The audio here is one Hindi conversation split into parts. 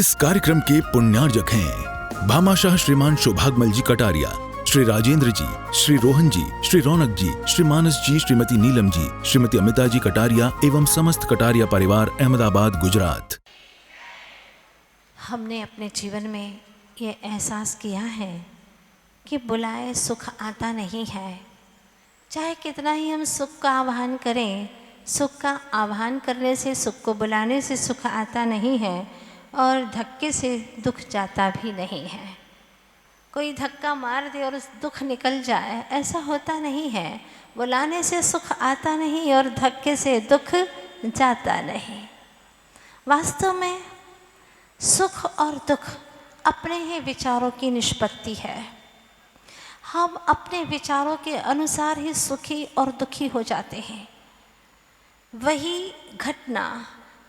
इस कार्यक्रम के पुण्यार्जक हैं भामाशाह श्रीमान शोभागमल जी कटारिया, श्री राजेंद्र जी, श्री रोहन जी, श्री रौनक जी, श्री मानस जी, श्रीमती नीलम जी, श्रीमती अमिता जी कटारिया एवं समस्त कटारिया परिवार, अहमदाबाद, गुजरात। हमने अपने जीवन में ये एहसास किया है कि बुलाए सुख आता नहीं है। चाहे कितना ही हम सुख का आह्वान करें, सुख का आह्वान करने से, सुख को बुलाने से सुख आता नहीं है और धक्के से दुख जाता भी नहीं है। कोई धक्का मार दे और दुख निकल जाए, ऐसा होता नहीं है। बुलाने से सुख आता नहीं और धक्के से दुख जाता नहीं। वास्तव में सुख और दुख अपने ही विचारों की निष्पत्ति है। हम अपने विचारों के अनुसार ही सुखी और दुखी हो जाते हैं। वही घटना,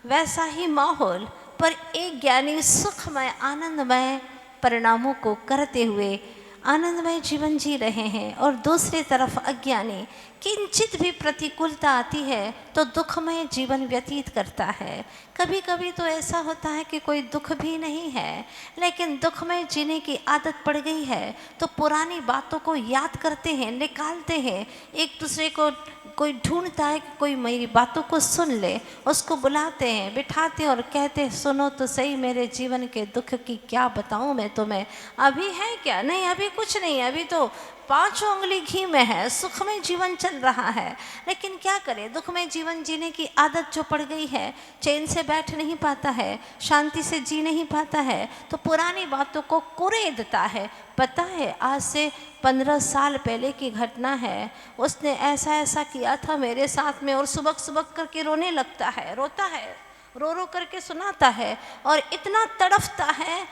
वैसा ही माहौल, पर एक ज्ञानी सुखमय आनंदमय परिणामों को करते हुए आनंदमय जीवन जी रहे हैं और दूसरी तरफ अज्ञानी किंचित भी प्रतिकूलता आती है तो दुखमय जीवन व्यतीत करता है। कभी कभी तो ऐसा होता है कि कोई दुख भी नहीं है, लेकिन दुखमय जीने की आदत पड़ गई है तो पुरानी बातों को याद करते हैं, निकालते हैं। एक दूसरे को कोई ढूंढता है कि कोई मेरी बातों को सुन ले, उसको बुलाते हैं, बिठाते हैं और कहते हैं सुनो तो सही मेरे जीवन के दुख की क्या बताऊं मैं तुम्हें। अभी है क्या? नहीं, अभी कुछ नहीं, अभी तो 5 उंगली घी में है, सुखमय जीवन चल रहा है। लेकिन क्या करें, दुखमय जीवन जीने की आदत जो पड़ गई है, चैन से बैठ नहीं पाता है, शांति से जी नहीं पाता है, तो पुरानी बातों को कुरेदता है। पता है, आज से 15 साल पहले की घटना है, उसने ऐसा ऐसा किया था मेरे साथ में, और सुबह सुबह करके रोने लगता है, रोता है, रो रो करके सुनाता है और इतना तड़फता है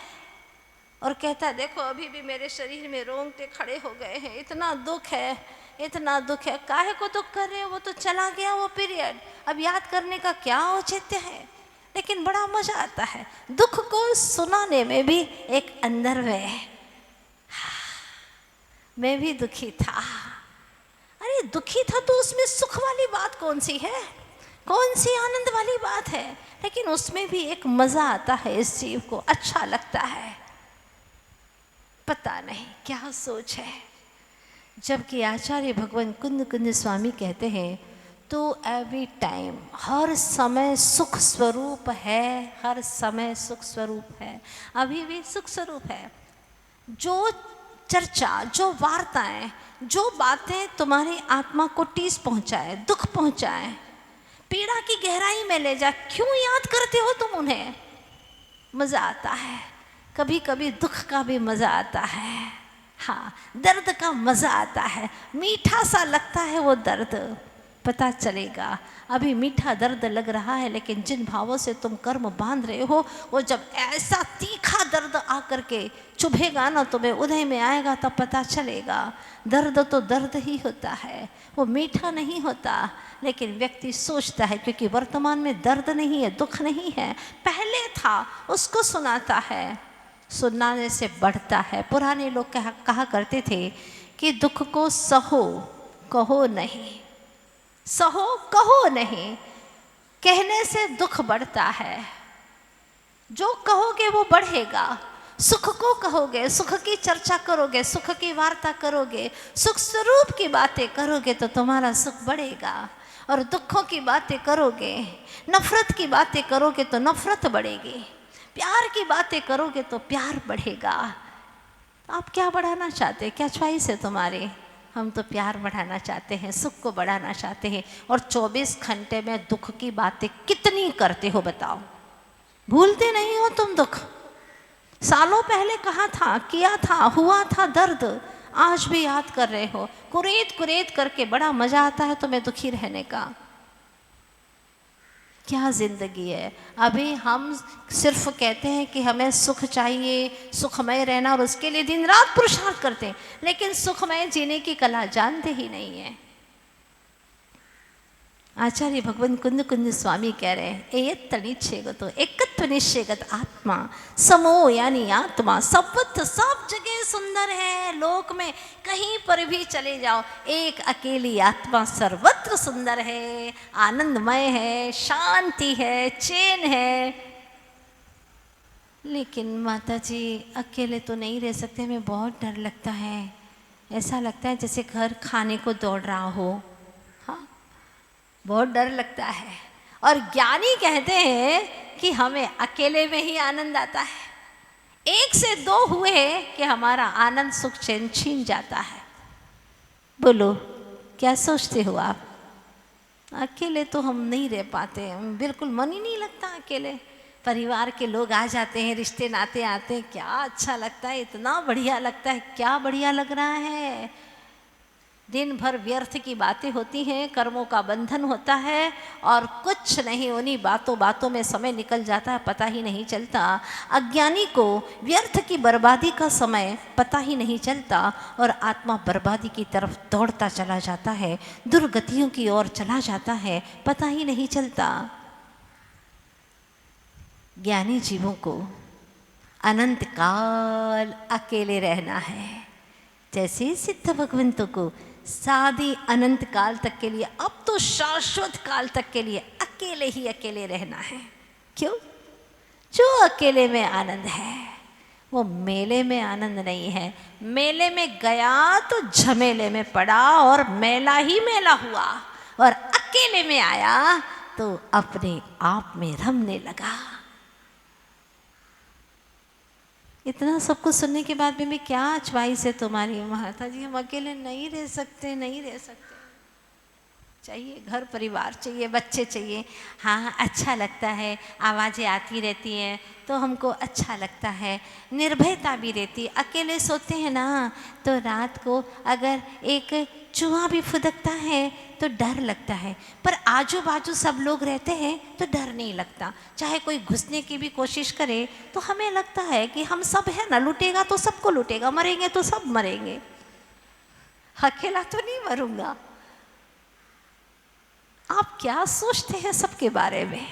और कहता है देखो अभी भी मेरे शरीर में रोंगटे खड़े हो गए हैं, इतना दुख है, इतना दुख है। काहे को दुख कर रहे हो? वो तो चला गया वो पीरियड, अब याद करने का क्या औचित्य है। लेकिन बड़ा मजा आता है दुख को सुनाने में भी। एक अंदर में मैं भी दुखी था। अरे दुखी था तो उसमें सुख वाली बात कौन सी है, कौन सी आनंद वाली बात है? लेकिन उसमें भी एक मजा आता है, इस जीव को अच्छा लगता है। पता नहीं क्या सोच है। जबकि आचार्य भगवान कुंद कुंद स्वामी कहते हैं तो एवरी टाइम, हर समय सुख स्वरूप है, हर समय सुख स्वरूप है, अभी भी सुख स्वरूप है। जो चर्चा, जो वार्ताएं, जो बातें तुम्हारी आत्मा को ठेस पहुंचाए, दुख पहुंचाए, पीड़ा की गहराई में ले जाए, क्यों याद करते हो तुम उन्हें? मजा आता है। कभी कभी दुख का भी मजा आता है, हाँ, दर्द का मजा आता है। मीठा सा लगता है वो दर्द, पता चलेगा अभी मीठा दर्द लग रहा है, लेकिन जिन भावों से तुम कर्म बांध रहे हो, वो जब ऐसा तीखा दर्द आकर के चुभेगा ना तुम्हें, उदय में आएगा, तब पता चलेगा दर्द तो दर्द ही होता है, वो मीठा नहीं होता। लेकिन व्यक्ति सोचता है क्योंकि वर्तमान में दर्द नहीं है, दुख नहीं है, पहले था, उसको सुनाता है, सुनाने से बढ़ता है। पुराने लोग कहा करते थे कि दुख को सहो कहो नहीं, सहो कहो नहीं, कहने से दुख बढ़ता है। जो कहोगे वो बढ़ेगा। सुख को कहोगे, सुख की चर्चा करोगे, सुख की वार्ता करोगे, सुख स्वरूप की बातें करोगे तो तुम्हारा सुख बढ़ेगा। और दुखों की बातें करोगे, नफरत की बातें करोगे तो नफरत बढ़ेगी, प्यार की बातें करोगे तो प्यार बढ़ेगा। आप क्या बढ़ाना चाहते हैं? क्या च्वाइस है तुम्हारी? हम तो प्यार बढ़ाना चाहते हैं, सुख को बढ़ाना चाहते हैं। और 24 घंटे में दुख की बातें कितनी करते हो बताओ? भूलते नहीं हो तुम दुख? सालों पहले कहा था, किया था, हुआ था दर्द, आज भी याद कर रहे हो। कुरेद कुरेद करके बड़ा मजा आता है तुम्हें दुखी रहने का। क्या जिंदगी है? अभी हम सिर्फ कहते हैं कि हमें सुख चाहिए, सुखमय रहना, और उसके लिए दिन रात पुरुषार्थ करते हैं, लेकिन सुखमय जीने की कला जानते ही नहीं है। आचार्य भगवान कुंद कुंद स्वामी कह रहे हैं एयत्त निश्चयगतो एकत्व निश्चयगत आत्मा समो, यानी आत्मा सर्वत्र, सब जगह सुंदर है। लोक में कहीं पर भी चले जाओ, एक अकेली आत्मा सर्वत्र सुंदर है, आनंदमय है, शांति है, चैन है। लेकिन माता जी अकेले तो नहीं रह सकते, हमें बहुत डर लगता है। ऐसा लगता है जैसे घर खाने को दौड़ रहा हो। हाँ, बहुत डर लगता है। और ज्ञानी कहते हैं कि हमें अकेले में ही आनंद आता है। एक से दो हुए कि हमारा आनंद सुख चैन छीन जाता है। बोलो क्या सोचते हो आप? अकेले तो हम नहीं रह पाते, बिल्कुल मन ही नहीं लगता अकेले। परिवार के लोग आ जाते हैं, रिश्ते नाते आते हैं, क्या अच्छा लगता है, इतना बढ़िया लगता है, क्या बढ़िया लग रहा है। दिन भर व्यर्थ की बातें होती हैं, कर्मों का बंधन होता है और कुछ नहीं, उन्हीं बातों बातों में समय निकल जाता है, पता ही नहीं चलता। अज्ञानी को व्यर्थ की बर्बादी का समय पता ही नहीं चलता और आत्मा बर्बादी की तरफ दौड़ता चला जाता है, दुर्गतियों की ओर चला जाता है, पता ही नहीं चलता। ज्ञानी जीवों को अनंत काल अकेले रहना है। जैसे सिद्ध भगवंतों को सादी अनंत काल तक के लिए, अब तो शाश्वत काल तक के लिए अकेले ही अकेले रहना है। क्यों? जो अकेले में आनंद है वो मेले में आनंद नहीं है। मेले में गया तो झमेले में पड़ा और मेला ही मेला हुआ, और अकेले में आया तो अपने आप में रमने लगा। इतना सब कुछ सुनने के बाद भी क्या च्वाइस है तुम्हारी माता जी? हम अकेले नहीं रह सकते, नहीं रह सकते। चाहिए घर परिवार, चाहिए बच्चे चाहिए। हाँ अच्छा लगता है, आवाज़ें आती रहती हैं तो हमको अच्छा लगता है, निर्भयता भी रहती। अकेले सोते हैं ना तो रात को अगर एक चूहा भी फुदकता है तो डर लगता है, पर आजू बाजू सब लोग रहते हैं तो डर नहीं लगता। चाहे कोई घुसने की भी कोशिश करे तो हमें लगता है कि हम सब है ना, लूटेगा तो सबको लूटेगा, मरेंगे तो सब मरेंगे, अकेला तो नहीं मरूंगा। आप क्या सोचते हैं सबके बारे में?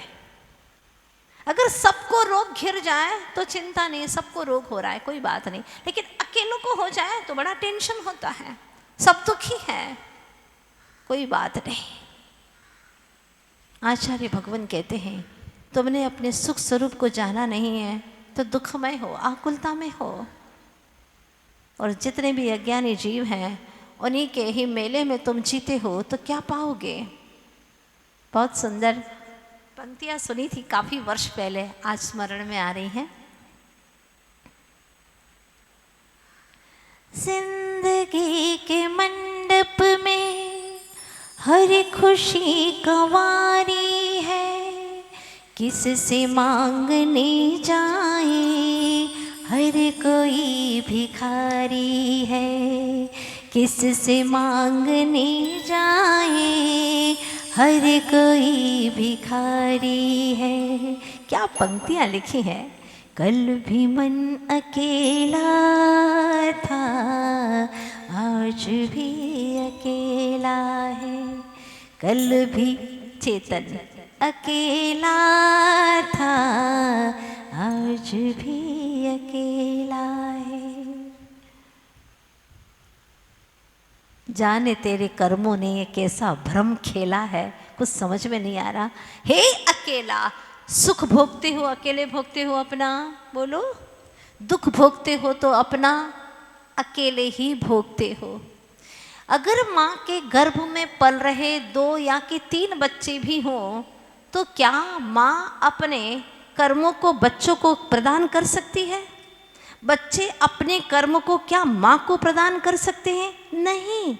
अगर सबको रोग घिर जाए तो चिंता नहीं, सबको रोग हो रहा है कोई बात नहीं, लेकिन अकेलों को हो जाए तो बड़ा टेंशन होता है। सब दुखी है, कोई बात नहीं। आचार्य भगवान कहते हैं तुमने अपने सुख स्वरूप को जाना नहीं है तो दुखमय हो, आकुलता में हो। और जितने भी अज्ञानी जीव हैं उन्हीं के ही मेले में तुम जीते हो तो क्या पाओगे? बहुत सुंदर पंक्तियाँ सुनी थी काफ़ी वर्ष पहले, आज स्मरण में आ रही हैं। जिंदगी के मंडप में हर खुशी गंवारी है, किस से मांगने जाए हर कोई भिखारी है, किस से मांगने जाए हर कोई भिखारी है। क्या पंक्तियाँ लिखी हैं। कल भी मन अकेला था, आज भी अकेला है, कल भी चेतन अकेला था, आज भी अकेला है। जाने तेरे कर्मों ने ये कैसा भ्रम खेला है, कुछ समझ में नहीं आ रहा। हे अकेला, सुख भोगते हो अकेले भोगते हो अपना, बोलो। दुख भोगते हो तो अपना अकेले ही भोगते हो। अगर माँ के गर्भ में पल रहे 2 या कि 3 बच्चे भी हों तो क्या माँ अपने कर्मों को बच्चों को प्रदान कर सकती है? बच्चे अपने कर्म को क्या माँ को प्रदान कर सकते हैं? नहीं।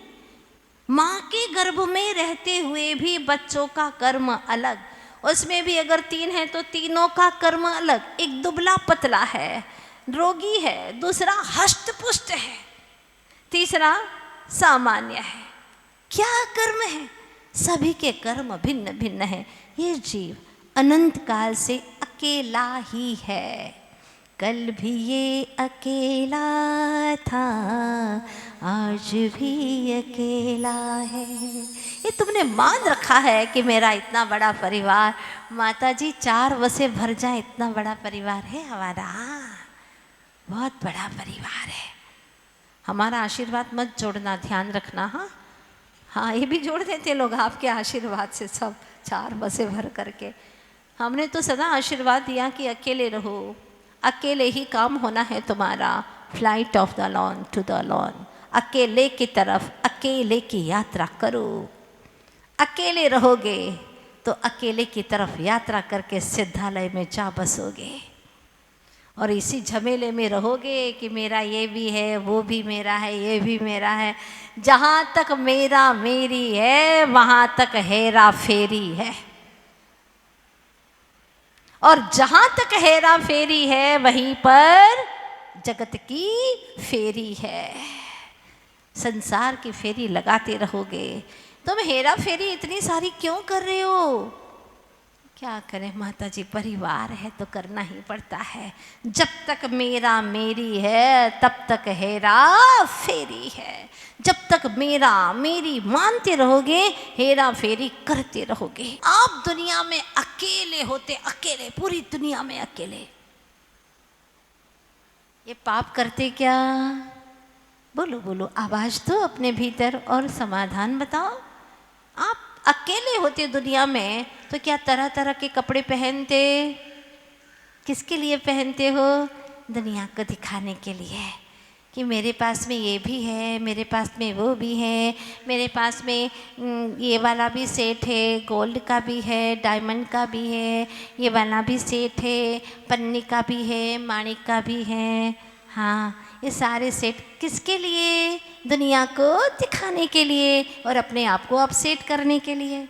माँ के गर्भ में रहते हुए भी बच्चों का कर्म अलग, उसमें भी अगर 3 है तो तीनों का कर्म अलग। एक दुबला पतला है, रोगी है, दूसरा हष्ट पुष्ट है, तीसरा सामान्य है। क्या कर्म है? सभी के कर्म भिन्न भिन्न है। ये जीव अनंत काल से अकेला ही है। कल भी ये अकेला था, आज भी अकेला है। ये तुमने मान रखा है कि मेरा इतना बड़ा परिवार, माता जी 4 बसे भर जाए इतना बड़ा परिवार है हमारा, बहुत बड़ा परिवार है। हमारा आशीर्वाद मत जोड़ना, ध्यान रखना। हाँ हाँ, ये भी जोड़ देते लोग आपके आशीर्वाद से, सब 4 बसें भर करके। हमने तो सदा आशीर्वाद दिया कि अकेले रहो, अकेले ही काम होना है तुम्हारा। Flight of the lawn to the lawn, अकेले की तरफ अकेले की यात्रा करो। अकेले रहोगे तो अकेले की तरफ यात्रा करके सिद्धालय में जा बसोगे। और इसी झमेले में रहोगे कि मेरा ये भी है, वो भी मेरा है, ये भी मेरा है। जहाँ तक मेरा मेरी है वहाँ तक हेरा फेरी है, और जहाँ तक हेरा फेरी है वहीं पर जगत की फेरी है। संसार की फेरी लगाते रहोगे। तुम हेरा फेरी इतनी सारी क्यों कर रहे हो? क्या करें माता जी, परिवार है तो करना ही पड़ता है। जब तक मेरा मेरी है तब तक हेरा फेरी है। जब तक मेरा मेरी मानते रहोगे, हेरा फेरी करते रहोगे। आप दुनिया में अकेले होते, अकेले, पूरी दुनिया में अकेले। ये पाप करते क्या? बोलो बोलो, आवाज दो अपने भीतर और समाधान बताओ। आप अकेले होते दुनिया में तो क्या तरह तरह के कपड़े पहनते? किसके लिए पहनते हो? दुनिया को दिखाने के लिए कि मेरे पास में ये भी है, मेरे पास में वो भी है, मेरे पास में ये वाला भी सेट है, गोल्ड का भी है, डायमंड का भी है, ये वाला भी सेट है, पन्नी का भी है, माणिक का भी है। हाँ, ये सारे सेट किसके लिए? दुनिया को दिखाने के लिए और अपने आप को अपसेट करने के लिए।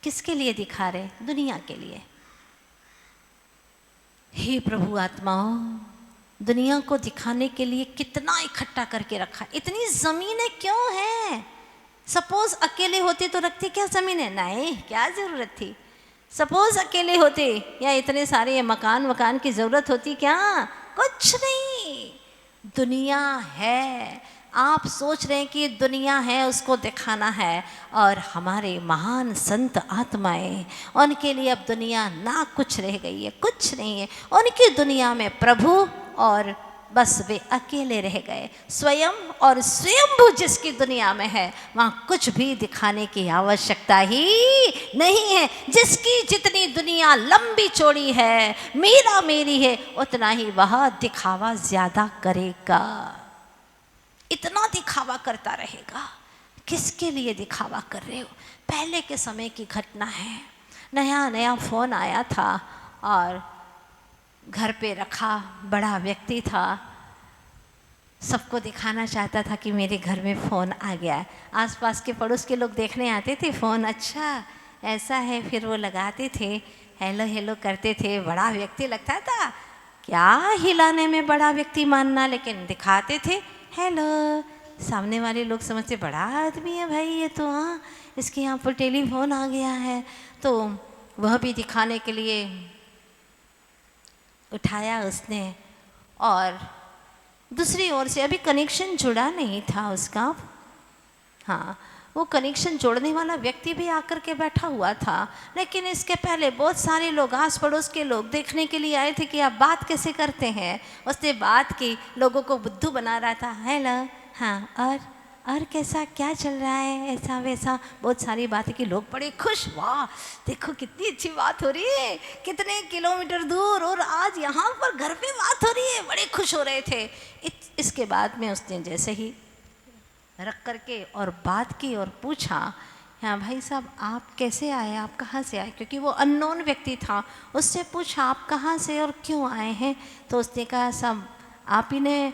किसके लिए दिखा रहे? दुनिया के लिए। हे प्रभु आत्माओं, दुनिया को दिखाने के लिए कितना इकट्ठा करके रखा। इतनी ज़मीनें क्यों हैं? सपोज अकेले होते तो रखते क्या ज़मीनें? नहीं, क्या ज़रूरत थी? सपोज अकेले होते या इतने सारे मकान की ज़रूरत होती क्या? कुछ नहीं। दुनिया है, आप सोच रहे हैं कि दुनिया है, उसको दिखाना है। और हमारे महान संत आत्माएं, उनके लिए अब दुनिया ना कुछ रह गई है, कुछ नहीं है उनकी दुनिया में। प्रभु और बस वे अकेले रह गए। स्वयं और स्वयंभू जिसकी दुनिया में है वहाँ कुछ भी दिखाने की आवश्यकता ही नहीं है। जिसकी जितनी दुनिया लंबी चौड़ी है, मेरा मेरी है, उतना ही वह दिखावा ज़्यादा करेगा, इतना दिखावा करता रहेगा। किसके लिए दिखावा कर रहे हो? पहले के समय की घटना है। नया नया फ़ोन आया था और घर पे रखा बड़ा व्यक्ति था, सबको दिखाना चाहता था कि मेरे घर में फ़ोन आ गया है। आसपास के पड़ोस के लोग देखने आते थे, फ़ोन अच्छा ऐसा है, फिर वो लगाते थे, हेलो हेलो करते थे। बड़ा व्यक्ति लगता था, क्या हिलाने में बड़ा व्यक्ति मानना, लेकिन दिखाते थे हेलो। सामने वाले लोग समझते बड़ा आदमी है भाई ये तो, हाँ इसके यहाँ पर टेलीफोन आ गया है। तो वह भी दिखाने के लिए उठाया उसने। और दूसरी ओर से अभी कनेक्शन जुड़ा नहीं था उसका। हाँ, वो कनेक्शन जोड़ने वाला व्यक्ति भी आकर के बैठा हुआ था, लेकिन इसके पहले बहुत सारे लोग, आस पड़ोस के लोग देखने के लिए आए थे कि आप बात कैसे करते हैं। उसने बात की, लोगों को बुद्धू बना रहा था। हेलो, हाँ और कैसा क्या चल रहा है, ऐसा वैसा बहुत सारी बातें की। लोग बड़े खुश, वाह देखो कितनी अच्छी बात हो रही है, कितने किलोमीटर दूर और आज यहाँ पर घर पे बात हो रही है, बड़े खुश हो रहे थे। इसके बाद में उसने जैसे ही रख करके और बात की और पूछा, हाँ भाई साहब आप कैसे आए, आप कहाँ से आए? क्योंकि वो अननोन व्यक्ति था। उससे पूछा आप कहाँ से और क्यों आए हैं? तो उसने कहा सब आप ही ने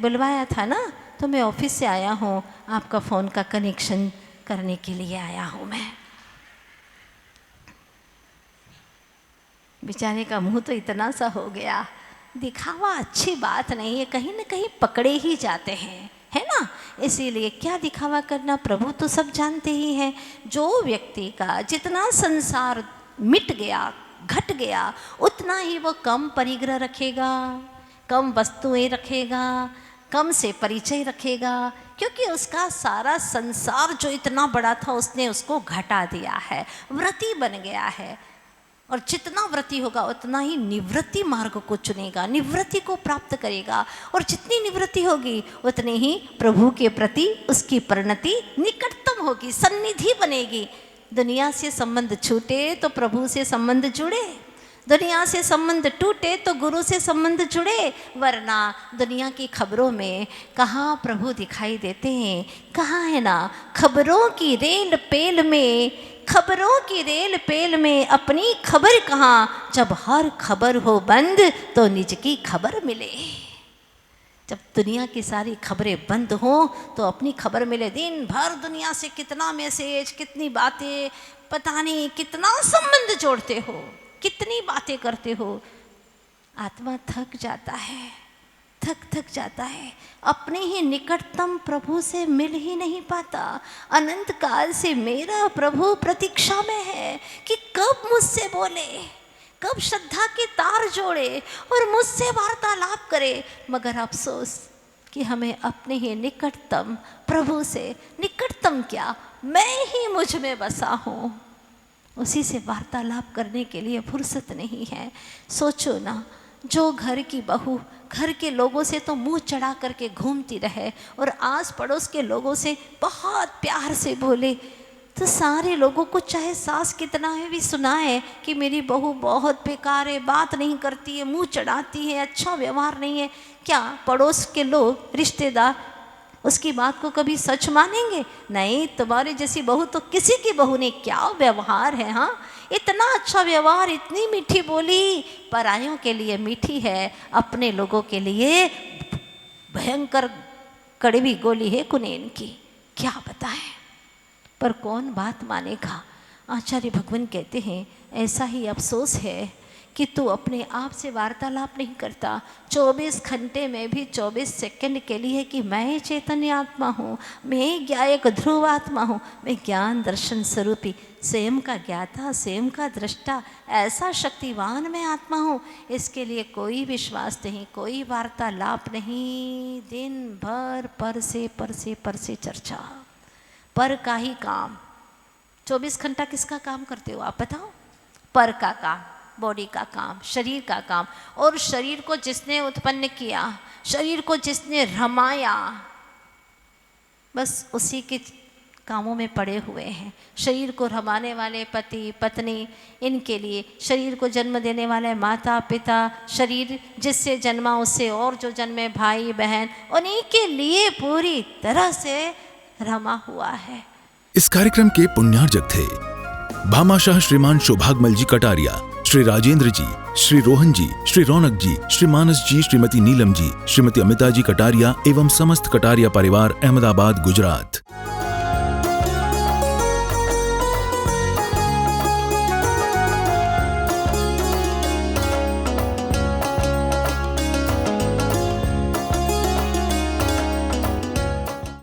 बुलवाया था ना, तो मैं ऑफिस से आया हूँ, आपका फ़ोन का कनेक्शन करने के लिए आया हूँ मैं। बेचारे का मुंह तो इतना सा हो गया। दिखावा अच्छी बात नहीं है, कहीं ना कहीं पकड़े ही जाते हैं, है ना। इसीलिए क्या दिखावा करना, प्रभु तो सब जानते ही हैं। जो व्यक्ति का जितना संसार मिट गया, घट गया, उतना ही वो कम परिग्रह रखेगा, कम वस्तुएं रखेगा, कम से परिचय रखेगा, क्योंकि उसका सारा संसार जो इतना बड़ा था उसने उसको घटा दिया है, व्रती बन गया है। और जितना व्रती होगा उतना ही निवृत्ति मार्ग को चुनेगा, निवृत्ति को प्राप्त करेगा। और जितनी निवृत्ति होगी उतनी ही प्रभु के प्रति उसकी परिणति निकटतम होगी, सन्निधि बनेगी। दुनिया से संबंध छूटे तो प्रभु से संबंध जुड़े, दुनिया से संबंध टूटे तो गुरु से संबंध जुड़े, वरना दुनिया की खबरों में कहाँ प्रभु दिखाई देते हैं, कहाँ है ना खबरों की रेल पेल में, खबरों की रेल पेल में अपनी खबर कहाँ, जब हर खबर हो बंद तो निज की खबर मिले। जब दुनिया की सारी खबरें बंद हों तो अपनी खबर मिले। दिन भर दुनिया से कितना मैसेज, कितनी बातें, पता नहीं कितना संबंध जोड़ते हो, कितनी बातें करते हो, आत्मा थक जाता है, थक जाता है, अपने ही निकटतम प्रभु से मिल ही नहीं पाता। अनंत काल से मेरा प्रभु प्रतीक्षा में है कि कब मुझसे बोले, कब श्रद्धा के तार जोड़े और मुझसे वार्तालाप करे। मगर अफसोस कि हमें अपने ही निकटतम प्रभु से, निकटतम क्या, मैं ही मुझ में बसा हूँ, उसी से वार्तालाप करने के लिए फुर्सत नहीं है। सोचो ना, जो घर की बहू घर के लोगों से तो मुंह चढ़ा करके घूमती रहे और आस पड़ोस के लोगों से बहुत प्यार से बोले, तो सारे लोगों को चाहे सास कितना है भी सुनाए कि मेरी बहू बहुत बेकार है, बात नहीं करती है, मुंह चढ़ाती है, अच्छा व्यवहार नहीं है, क्या पड़ोस के लोग, रिश्तेदार उसकी बात को कभी सच मानेंगे? नहीं, तुम्हारी जैसी बहू तो किसी की बहू नहीं, क्या व्यवहार है, हाँ इतना अच्छा व्यवहार, इतनी मीठी बोली, परायों के लिए मीठी है, अपने लोगों के लिए भयंकर कड़वी गोली है कुनेन की, क्या बताएं। पर कौन बात मानेगा। आचार्य भगवान कहते हैं ऐसा ही अफसोस है कि तू अपने आप से वार्तालाप नहीं करता 24 घंटे में भी 24 सेकंड के लिए कि मैं चैतन्य आत्मा हूँ, मैं ज्ञायक ध्रुव आत्मा हूँ, मैं ज्ञान दर्शन स्वरूपी स्वयं का ज्ञाता, स्वयं का दृष्टा, ऐसा शक्तिवान मैं आत्मा हूँ। इसके लिए कोई विश्वास नहीं, कोई वार्तालाप नहीं, दिन भर पर से चर्चा, पर का ही काम। 24 घंटा किसका काम करते हो आप बताओ? पर का काम, बॉडी का काम, शरीर का काम। और शरीर को जिसने उत्पन्न किया, शरीर को जिसने रमाया, बस उसी के कामों में पड़े हुए हैं। शरीर को रमाने वाले पति पत्नी, इनके लिए, शरीर को जन्म देने वाले माता पिता, शरीर जिससे जन्मा उससे और जो जन्मे भाई बहन, उन्हीं के लिए पूरी तरह से रमा हुआ है। इस कार्यक्रम के पुण्यार्जक थे भामाशाह श्रीमान सौभाग्यमल जी कटारिया, श्री राजेंद्र जी, श्री रोहन जी, श्री रौनक जी, श्री मानस जी, श्रीमती नीलम जी, श्रीमती अमिता जी कटारिया एवं समस्त कटारिया परिवार, अहमदाबाद, गुजरात।